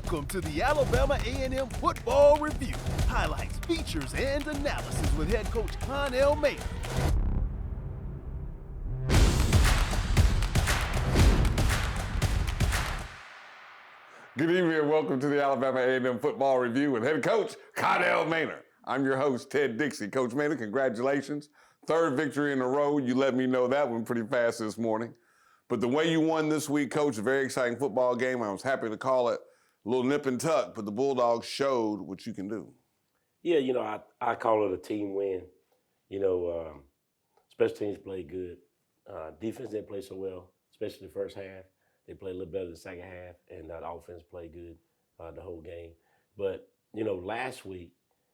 Welcome to the Alabama A&M Football Review. Highlights, features, and analysis with head coach Connell Maynor. Good evening and welcome to the Alabama A&M Football Review with head coach Connell Maynor. I'm your host, Ted Dixie. Coach Maynor, congratulations. Third victory in a row. You let me know that one pretty fast this morning. But the way you won this week, Coach, a very exciting football game. I was happy to call it a little nip and tuck, but the Bulldogs showed what you can do. Yeah, I call it a team win. Special teams played good. Defense didn't play so well, especially the first half. They played a little better the second half, and the offense played good the whole game. But, last week,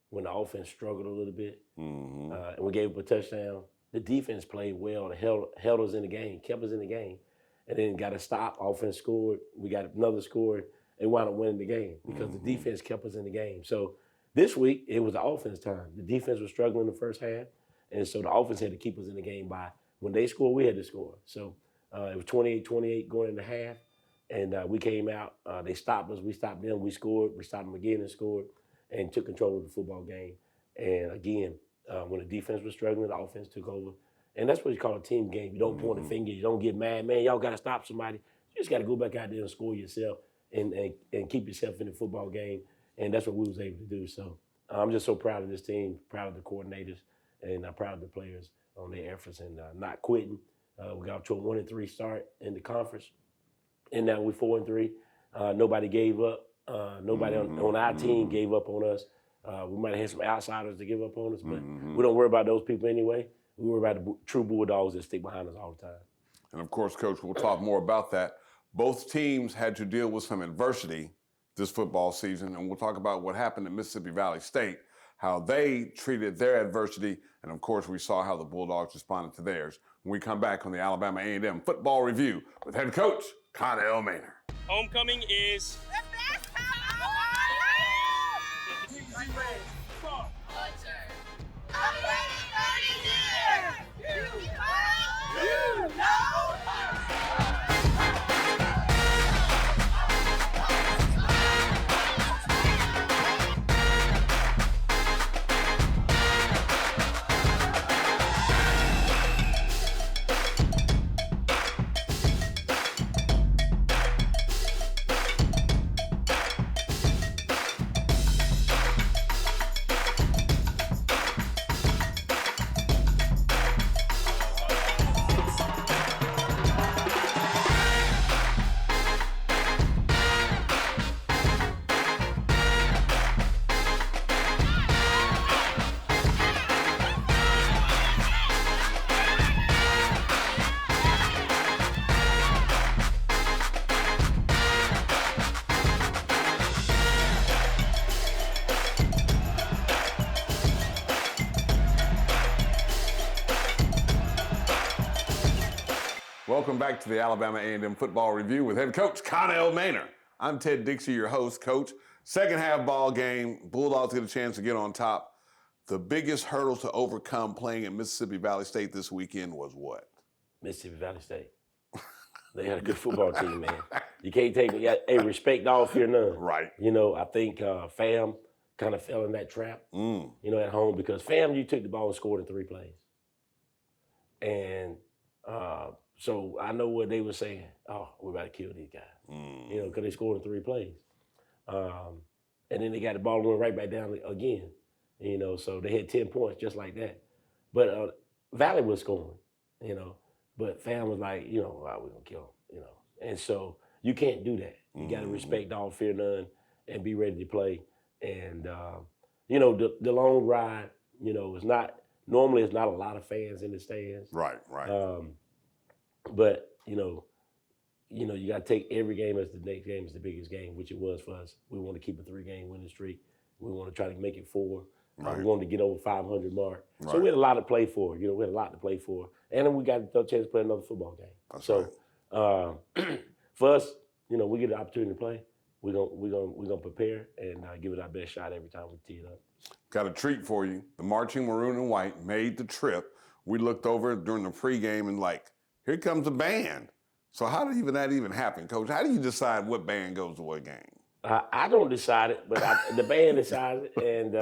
when the offense struggled a little bit, and we gave up a touchdown, the defense played well. They held us in the game, kept us in the game, and then got a stop. Offense scored. We got another score, and wound up winning the game because the defense kept us in the game. So this week, it was the offense time. The defense was struggling in the first half, and so the offense had to keep us in the game by when they scored, we had to score. So it was 28-28 going into half, and we came out. They stopped us. We stopped them. We scored. We stopped them again and scored and took control of the football game. And again, when the defense was struggling, the offense took over. And that's what you call a team game. You don't point a finger. You don't get mad. Man, y'all got to stop somebody. You just got to go back out there and score yourself and keep yourself in the football game. And that's what we was able to do. So I'm just so proud of this team, proud of the coordinators, and proud of the players on their efforts and not quitting. We got to a 1-3 start in the conference, and now we're 4-3. Nobody gave up. Nobody on our team gave up on us. We might have had some outsiders to give up on us, but we don't worry about those people anyway. We worry about the true Bulldogs that stick behind us all the time. And of course, Coach, we'll talk more about that. Both teams had to deal with some adversity this football season, and we'll talk about what happened at Mississippi Valley State, how they treated their adversity, and of course, we saw how the Bulldogs responded to theirs when we come back on the Alabama A&M Football Review with head coach Connell Maynor. Homecoming is the best time of our lives! Culture. I'm ready 30 years! You know Welcome back to the Alabama A&M Football Review with head coach Connell Maynor. I'm Ted Dixie, your host, coach. Second half ball game, Bulldogs get a chance to get on top. The biggest hurdle to overcome playing at Mississippi Valley State this weekend was what? Mississippi Valley State. They had a good football team, man. You can't take it. Hey, respect all, fear none. Right. I think FAM kind of fell in that trap, at home because FAM, you took the ball and scored in 3 plays. And so I know what they were saying. Oh, we're about to kill these guys, because they scored in 3 plays. And then they got the ball and went right back down again, so they had 10 points just like that. But Valley was scoring, but FAM was like, we're going to kill them, And so you can't do that. You got to respect all, fear none, and be ready to play. And, the long ride, it's not a lot of fans in the stands. Right. But, you got to take every game as the next game is the biggest game, which it was for us. We want to keep a 3-game winning streak. We want to try to make it 4. Right. We wanted to get over 500 mark. Right. So we had a lot to play for. We had a lot to play for. And then we got a chance to play another football game. That's so right. For us, we get the opportunity to play. We're gonna prepare and give it our best shot every time we tee it up. Got a treat for you. The Marching Maroon and White made the trip. We looked over during the pregame and here comes a band. So how did that even happen, Coach? How do you decide what band goes to what game? I don't decide it, but the band decides it, and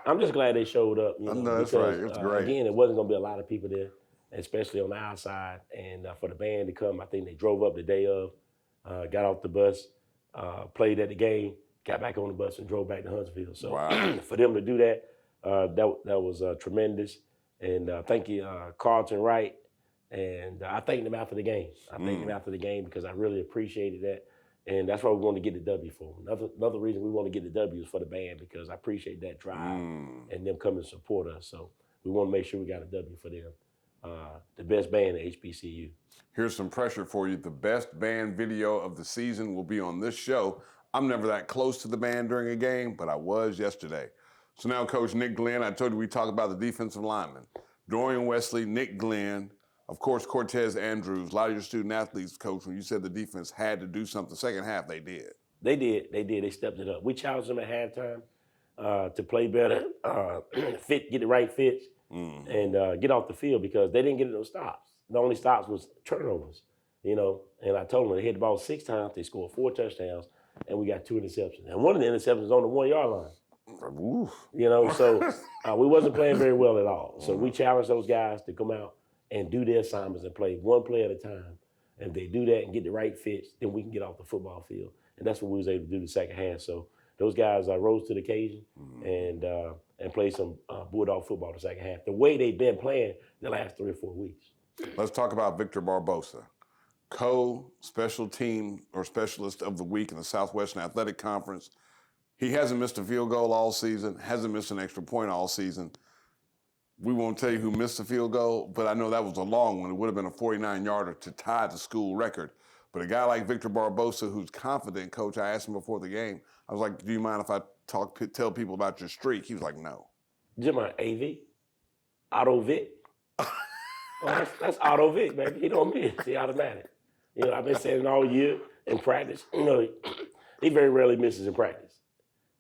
I'm just glad they showed up. You know, No, that's because, right. It's great. Again, it wasn't going to be a lot of people there, especially on our side. And for the band to come, I think they drove up the day of, got off the bus, played at the game, got back on the bus, and drove back to Huntsville. So Wow. for them to do that, that was tremendous. And thank you, Carlton Wright. And I thanked them after the game. I thanked them after the game because I really appreciated that. And that's why we want to get the W for. Another reason we want to get the W is for the band because I appreciate that drive and them coming to support us. So we want to make sure we got a W for them. The best band at HBCU. Here's some pressure for you. The best band video of the season will be on this show. I'm never that close to the band during a game, but I was yesterday. So now, Coach Nick Glenn, I told you we talk about the defensive linemen. Dorian Wesley, Nick Glenn, of course, Cortez Andrews. A lot of your student athletes, Coach, when you said the defense had to do something, the second half they did. They did. They stepped it up. We challenged them at halftime to play better, get the right fits, and get off the field because they didn't get no stops. The only stops was turnovers, you know. And I told them they hit the ball 6 times, they scored 4 touchdowns, and we got 2 interceptions. And one of the interceptions was on the 1-yard line. Oof. You know, so we wasn't playing very well at all. So we challenged those guys to come out and do their assignments and play one play at a time. And if they do that and get the right fits, then we can get off the football field. And that's what we was able to do the second half. So those guys rose to the occasion and played some Bulldog football the second half, the way they've been playing the last 3 or 4 weeks. Let's talk about Victor Barbosa, co-special team or specialist of the week in the Southwestern Athletic Conference. He hasn't missed a field goal all season, hasn't missed an extra point all season. We won't tell you who missed the field goal, but I know that was a long one. It would have been a 49-yarder to tie the school record. But a guy like Victor Barbosa, who's confident, Coach, I asked him before the game, I was like, do you mind if I tell people about your streak? He was like, no. Jim, AV, Auto Vic. Oh, that's Auto Vic, baby. He don't miss. He automatic. You know, I've been saying it all year in practice. You know, he very rarely misses in practice.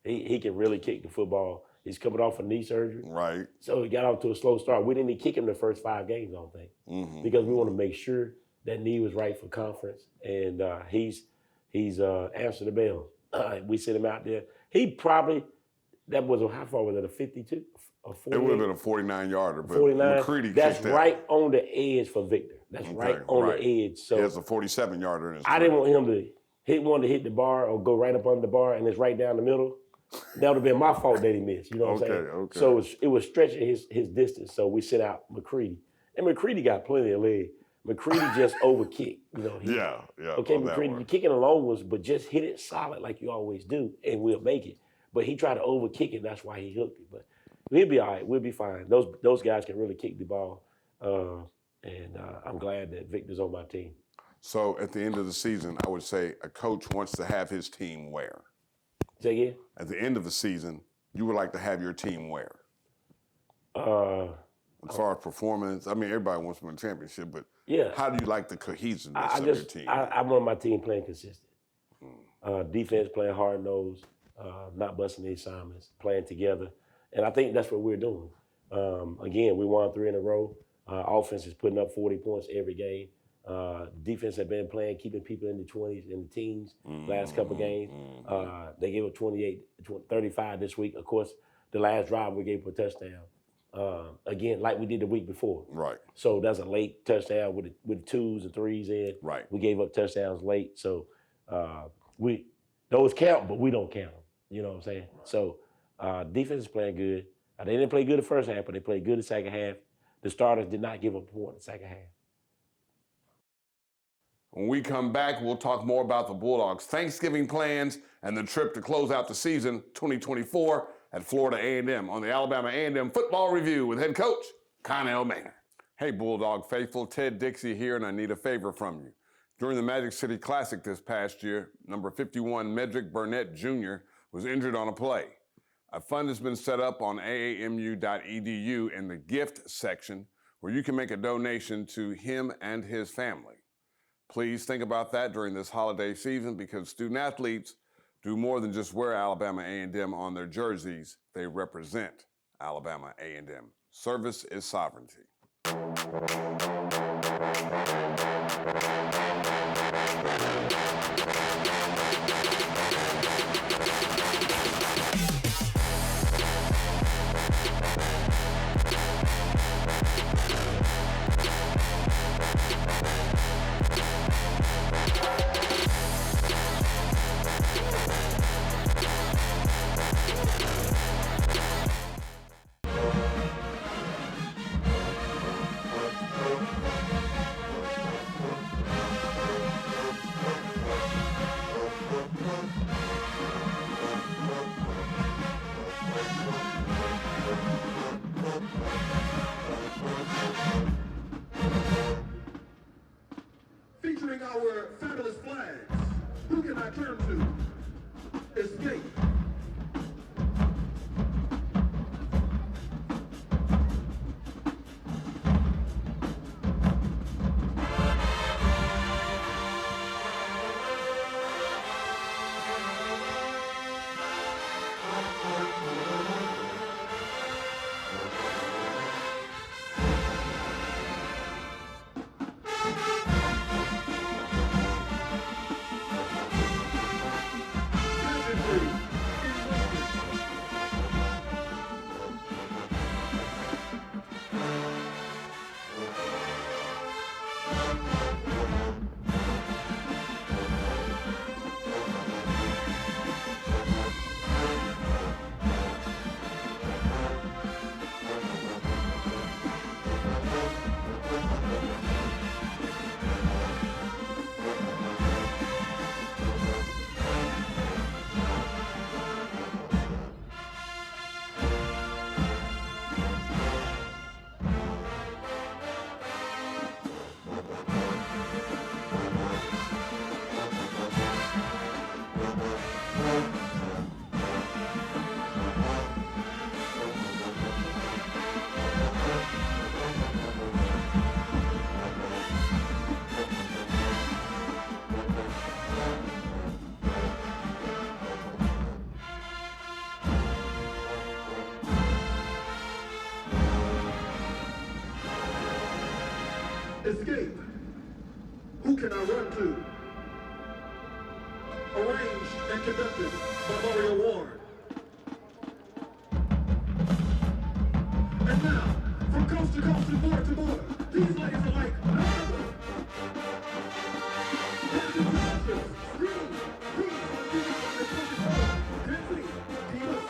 He can really kick the football. He's coming off a knee surgery. Right. So he got off to a slow start. We didn't even kick him the first 5 games, I don't think, because we want to make sure that knee was right for conference. And he's answered the bell. We sent him out there. He probably, how far was it, a 52? A 48? It would have been a 49-yarder, but 49. McCready That's kicked that. right on the edge for Victor. That's right on the edge. So he has a 47-yarder in his I didn't want him to want to hit the bar or go right up under the bar and it's right down the middle. That would have been my fault that he missed. You know what I'm saying? Okay. So it was stretching his distance. So we sent out McCready. And McCready got plenty of leg. McCready just overkicked. You know, yeah. Okay, McCready, you're kicking the long ones, but just hit it solid like you always do, and we'll make it. But he tried to overkick it, that's why he hooked it. But we'll be all right. We'll be fine. Those guys can really kick the ball. And I'm glad that Victor's on my team. So at the end of the season, I would say a coach wants to have his team where? Say again? At the end of the season, you would like to have your team where? As far as performance, I mean, everybody wants to win a championship, but how do you like the cohesiveness of your team? I want my team playing consistent. Defense playing hard-nosed, not busting the assignments, playing together. And I think that's what we're doing. Again, we won 3 in a row. Offense is putting up 40 points every game. Defense have been playing, keeping people in the 20s, in the teens, last couple games. They gave up 35 this week. Of course, the last drive we gave up a touchdown. Again, like we did the week before. Right. So that's a late touchdown with 2s and 3s in. Right. We gave up touchdowns late. So those count, but we don't count them. You know what I'm saying? So defense is playing good. They didn't play good the first half, but they played good the second half. The starters did not give up a point in the second half. When we come back, we'll talk more about the Bulldogs' Thanksgiving plans and the trip to close out the season 2024 at Florida A&M on the Alabama A&M Football Review with head coach Connell Maynor. Hey, Bulldog faithful, Ted Dixie here, and I need a favor from you. During the Magic City Classic this past year, number 51 Medrick Burnett Jr. was injured on a play. A fund has been set up on AAMU.edu in the gift section where you can make a donation to him and his family. Please think about that during this holiday season because student athletes do more than just wear Alabama A&M on their jerseys. They represent Alabama A&M. Service is sovereignty. turn to escape. Escape. Who can I run to? Arranged and conducted by Mario Ward. And now, from coast to coast and border to border, these ladies are like no other. Here's the producers, Scream, Peace, Grizzly, Divas.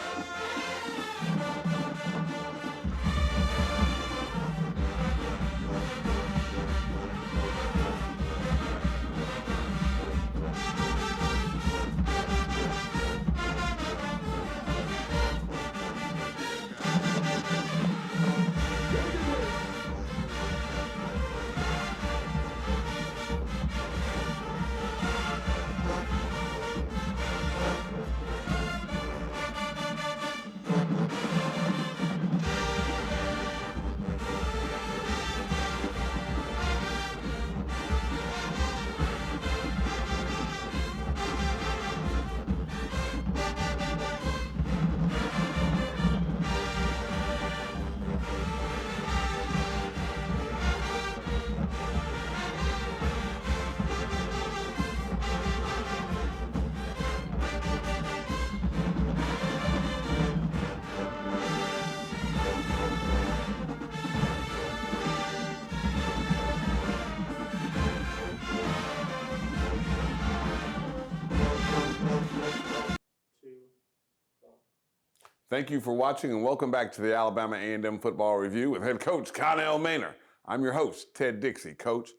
Thank you for watching and welcome back to the Alabama A&M Football Review with head coach Connell Maynor. I'm your host, Ted Dixie. Coach,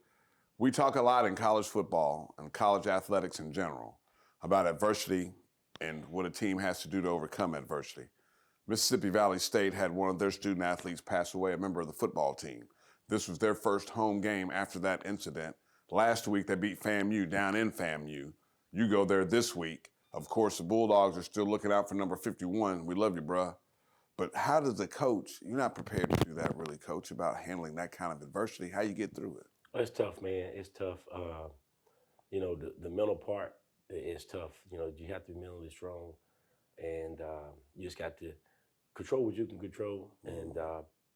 we talk a lot in college football and college athletics in general about adversity and what a team has to do to overcome adversity. Mississippi Valley State had one of their student athletes pass away, a member of the football team. This was their first home game after that incident. Last week, they beat FAMU down in FAMU. You go there this week. Of course, the Bulldogs are still looking out for number 51. We love you, bruh. But how does a coach, you're not prepared to do that really, coach, about handling that kind of adversity. How you get through it? It's tough, man. It's tough. The mental part is tough. You have to be mentally strong, and you just got to control what you can control and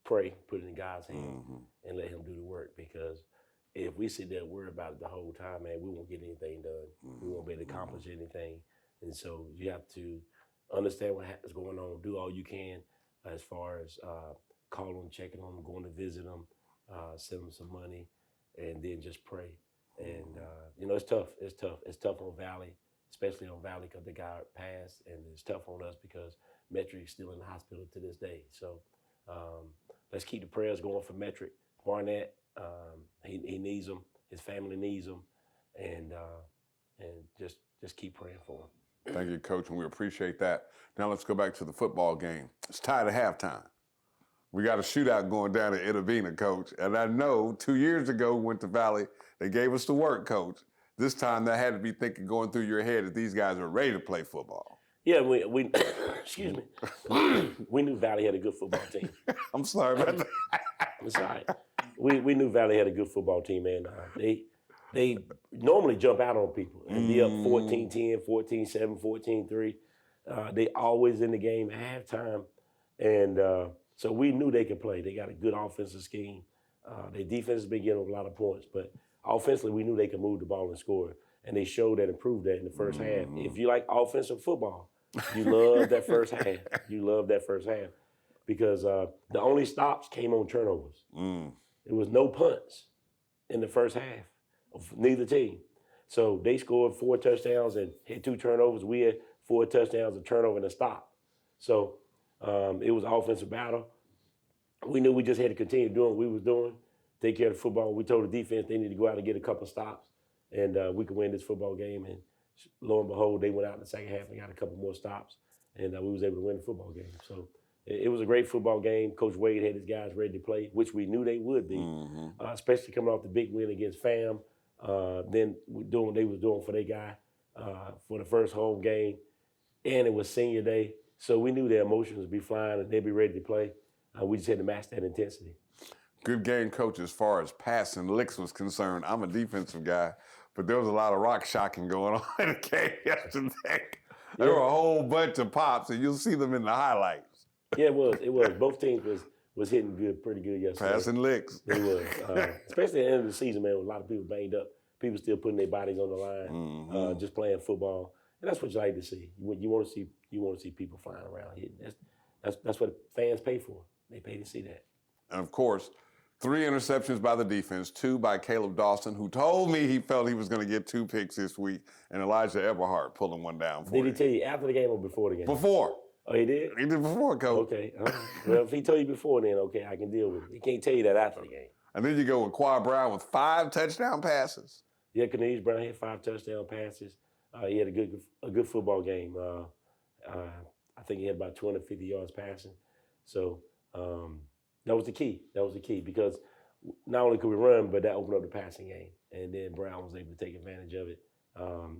pray, put it in God's hands, and let Him do the work. Because if we sit there and worry about it the whole time, man, we won't get anything done. We won't be able to accomplish anything. And so you have to understand what's going on, do all you can as far as calling them, checking on them, going to visit them, send them some money, and then just pray. And, it's tough. It's tough. It's tough on Valley, especially on Valley because the guy passed, and it's tough on us because Metric is still in the hospital to this day. So let's keep the prayers going for Metric. Barnett, he needs them. His family needs them. And just keep praying for him. Thank you, Coach, and we appreciate that. Now let's go back to the football game. It's tied at halftime. We got a shootout going down at Itavina, Coach. And I know 2 years ago we went to Valley. They gave us the work, Coach. This time that had to be going through your head that these guys are ready to play football. Yeah, we excuse me. We knew Valley had a good football team. I'm sorry about that. It's all right. We knew Valley had a good football team, man. They normally jump out on people and be up 14-10, 14-7, 14-3. They always in the game at halftime. And so we knew they could play. They got a good offensive scheme. Their defense has been getting a lot of points. But offensively, we knew they could move the ball and score. And they showed that and proved that in the first half. If you like offensive football, you love that first half. You love that first half. Because the only stops came on turnovers. There was no punts in the first half of neither team. So they scored 4 touchdowns and had 2 turnovers. We had 4 touchdowns, a turnover, and a stop. So it was an offensive battle. We knew we just had to continue doing what we was doing, take care of the football. We told the defense they need to go out and get a couple stops, and we could win this football game. And lo and behold, they went out in the second half and got a couple more stops, and we was able to win the football game. So it was a great football game. Coach Wade had his guys ready to play, which we knew they would be, especially coming off the big win against FAM. Then doing what they was doing for their guy for the first home game, and it was senior day. So we knew their emotions would be flying and they'd be ready to play. We just had to match that intensity. Good game, Coach, as far as passing licks was concerned. I'm a defensive guy, but there was a lot of rock shocking going on in the game yesterday. There were a whole bunch of pops, and you'll see them in the highlights. Yeah, it was. It was. Both teams was hitting pretty good yesterday. Passing licks. It was. Especially at the end of the season, man, with a lot of people banged up. People still putting their bodies on the line, just playing football. And that's what you like to see. You want to see people flying around hitting. That's what fans pay for. They pay to see that. And of course, 3 interceptions by the defense, 2 by Caleb Dawson, who told me he felt he was going to get 2 picks this week, and Elijah Eberhardt pulling one down for him. Did he tell you after the game or before the game? Before. Oh, he did? He did before, Coach. Okay. Well, if he told you before, then okay, I can deal with it. He can't tell you that after the game. And then you go with Quad Brown with 5 touchdown passes. Yeah, Cornelius Brown had 5 touchdown passes. He had a good football game. I think he had about 250 yards passing. So that was the key. That was the key because not only could we run, but that opened up the passing game. And then Brown was able to take advantage of it.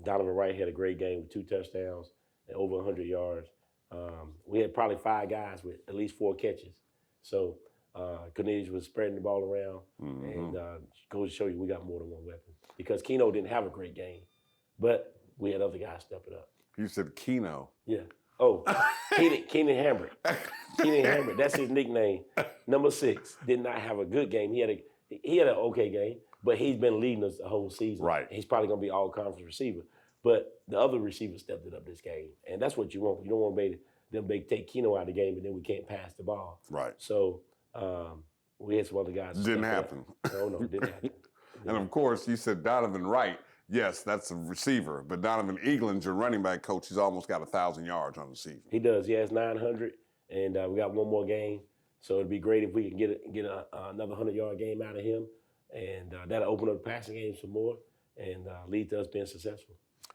Donovan Wright had a great game with 2 touchdowns and over 100 yards. We had probably 5 guys with at least 4 catches. So Cornelius was spreading the ball around. And goes to show you we got more than one weapon. Because Keno didn't have a great game, but we had other guys step it up. You said Keno. Yeah. Oh, Keenan Hambrick. Keenan Hambrick, that's his nickname. Number 6 did not have a good game. He had an okay game, but he's been leading us the whole season. Right. He's probably going to be all-conference receiver. But the other receivers stepped it up this game, and that's what you want. You don't want them to take Keno out of the game, and then we can't pass the ball. Right. So we had some other guys. Didn't happen. No, it didn't happen. And of course, you said Donovan Wright. Yes, that's a receiver. But Donovan Eaglin's your running back coach. He's almost got 1,000 yards on the season. He does. He has 900, and we got one more game. So it'd be great if we can get another 100-yard game out of him, and that'll open up the passing game some more and lead to us being successful.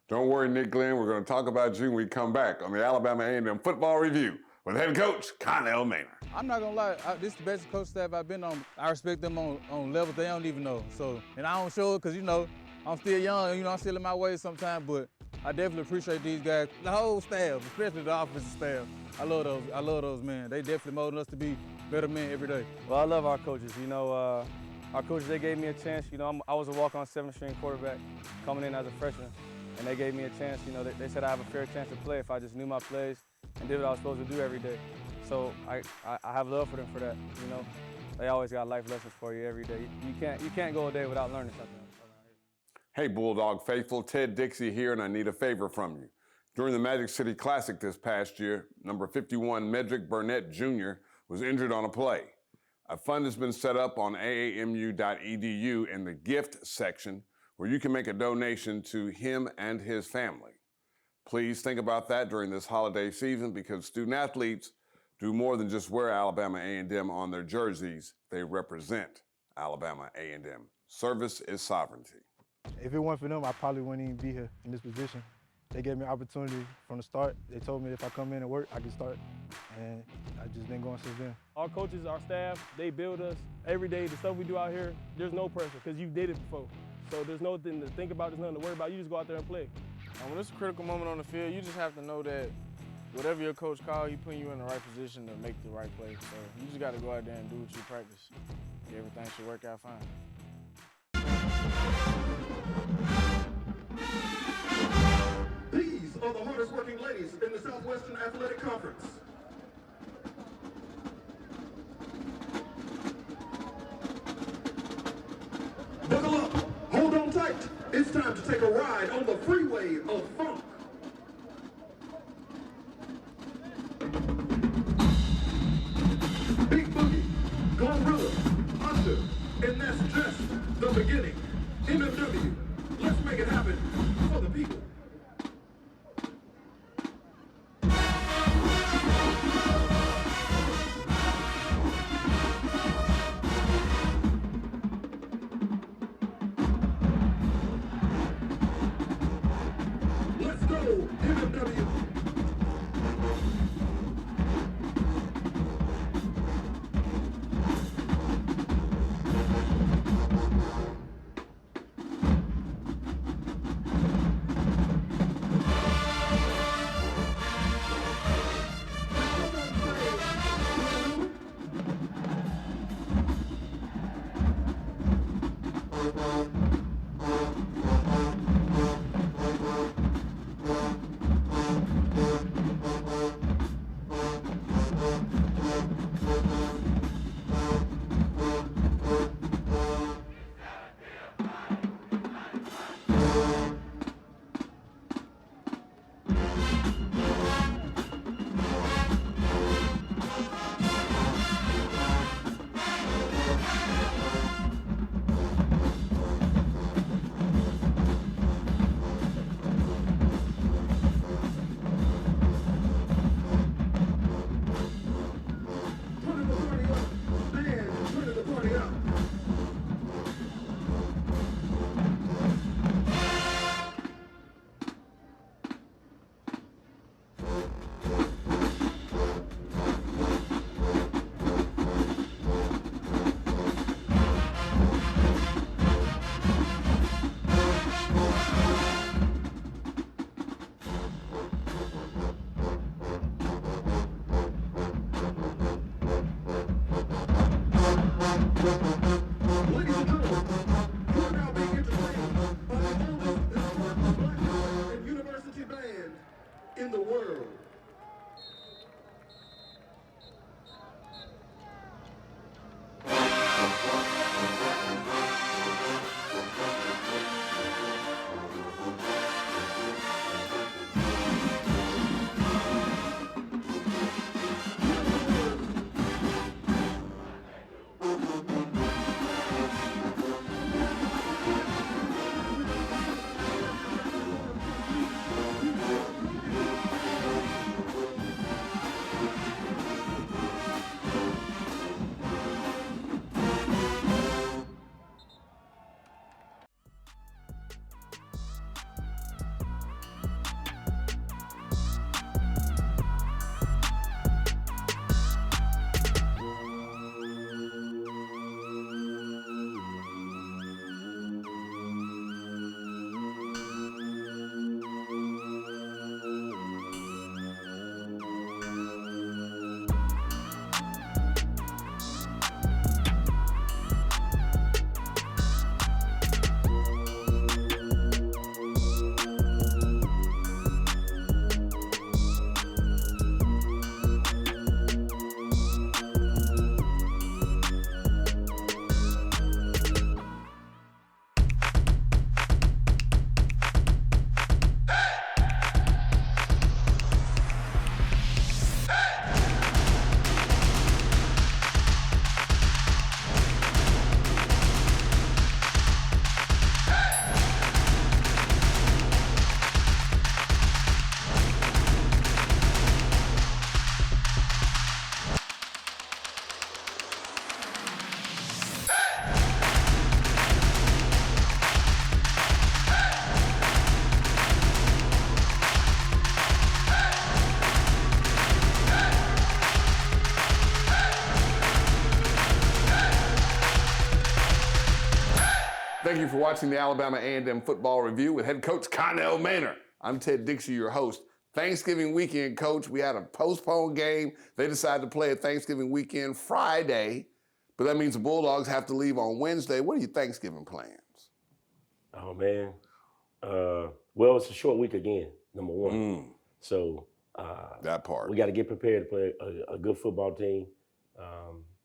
Don't worry, Nick Glenn. We're going to talk about you when we come back on the Alabama A&M Football Review with head coach Connell Maynard. I'm not gonna lie, this is the best coach staff I've been on. I respect them on levels they don't even know. So, and I don't show it because, I'm still young, I'm still in my ways sometimes, but I definitely appreciate these guys. The whole staff, especially the offensive staff. I love those men. They definitely molding us to be better men every day. Well, I love our coaches. Our coaches, they gave me a chance. I was a walk-on 7th-string quarterback coming in as a freshman, and they gave me a chance. They said I have a fair chance to play if I just knew my plays and did what I was supposed to do every day. So I have love for them for that. They always got life lessons for you every day. You can't go a day without learning something. Hey, Bulldog faithful, Ted Dixie here, and I need a favor from you. During the Magic City Classic this past year, number 51 Medrick Burnett Jr. was injured on a play. A fund has been set up on AAMU.edu in the gift section where you can make a donation to him and his family. Please think about that during this holiday season because student athletes do more than just wear Alabama A&M on their jerseys. They represent Alabama A&M. Service is sovereignty. If it weren't for them, I probably wouldn't even be here in this position. They gave me an opportunity from the start. They told me if I come in and work, I can start. And I've just been going since then. Our coaches, our staff, they build us every day. The stuff we do out here, there's no pressure because you did it before. So there's nothing to think about, there's nothing to worry about. You just go out there and play. And when it's a critical moment on the field, you just have to know that whatever your coach calls, he putting you in the right position to make the right play. So you just got to go out there and do what you practice. Everything should work out fine. These are the hardest working ladies in the Southwestern Athletic Conference. Buckle up, hold on tight. It's time to take a ride on the freeway of funk. Big Boogie, Glorilla, Usher, and that's just the beginning. MFW, let's make it happen for the people. Let's go, MFW. Ladies and gentlemen, you are now being entertained by the oldest historical black and university band in the world. Thank you for watching the Alabama A&M Football Review with head coach Connell Maynor. I'm Ted Dixie, your host. Thanksgiving weekend, Coach. We had a postponed game. They decided to play a Thanksgiving weekend Friday, but that means the Bulldogs have to leave on Wednesday. What are your Thanksgiving plans? Oh, man. Well, it's a short week again, number one. So that part. We got to get prepared to play a good football team,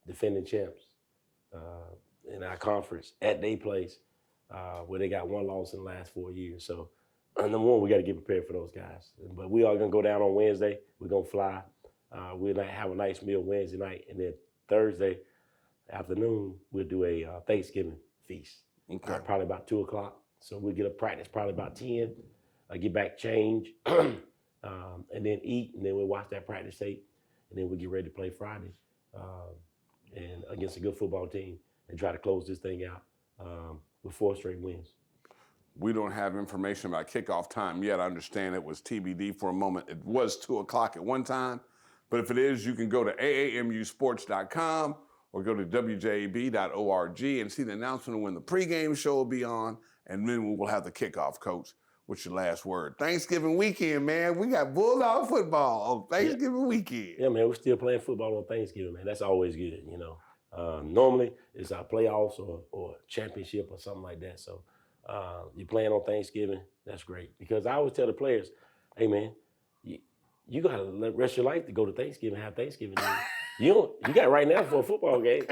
defending champs in our conference at their place, where they got one loss in the last 4 years. So, number one, we got to get prepared for those guys. But we are going to go down on Wednesday. We're going to fly. We'll have a nice meal Wednesday night. And then Thursday afternoon, we'll do a Thanksgiving feast. Okay. Probably about 2 o'clock. So we'll get up practice probably about 10. Get back, change, and then eat. And then we'll watch that practice tape. And then we'll get ready to play Friday and against a good football team and try to close this thing out with 4 straight wins. We don't have information about kickoff time yet. I understand it was TBD for a moment. It was 2 o'clock at one time. But if it is, you can go to AAMUsports.com or go to WJB.org and see the announcement of when the pregame show will be on, and then we will have the kickoff. Coach, what's your last word? Thanksgiving weekend, man. We got Bulldog football on Thanksgiving weekend. Yeah, man, we're still playing football on Thanksgiving, man. That's always good, you know. Normally, it's our playoffs or championship or something like that. So you're playing on Thanksgiving, that's great. Because I always tell the players, hey, man, you got to rest your life to go to Thanksgiving, have Thanksgiving. You got right now for a football game.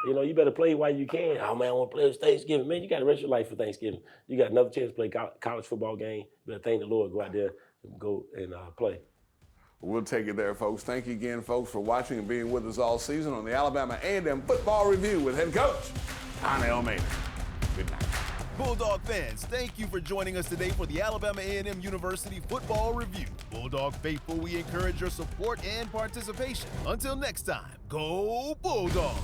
You know, you better play while you can. Oh, man, I want to play this Thanksgiving. Man, you got to rest your life for Thanksgiving. You got another chance to play college football game. You better thank the Lord, go out there and go and play. We'll take it there, folks. Thank you again, folks, for watching and being with us all season on the Alabama A&M Football Review with head coach Connell Maynor. Good night. Bulldog fans, thank you for joining us today for the Alabama A&M University Football Review. Bulldog faithful, we encourage your support and participation. Until next time, go Bulldogs!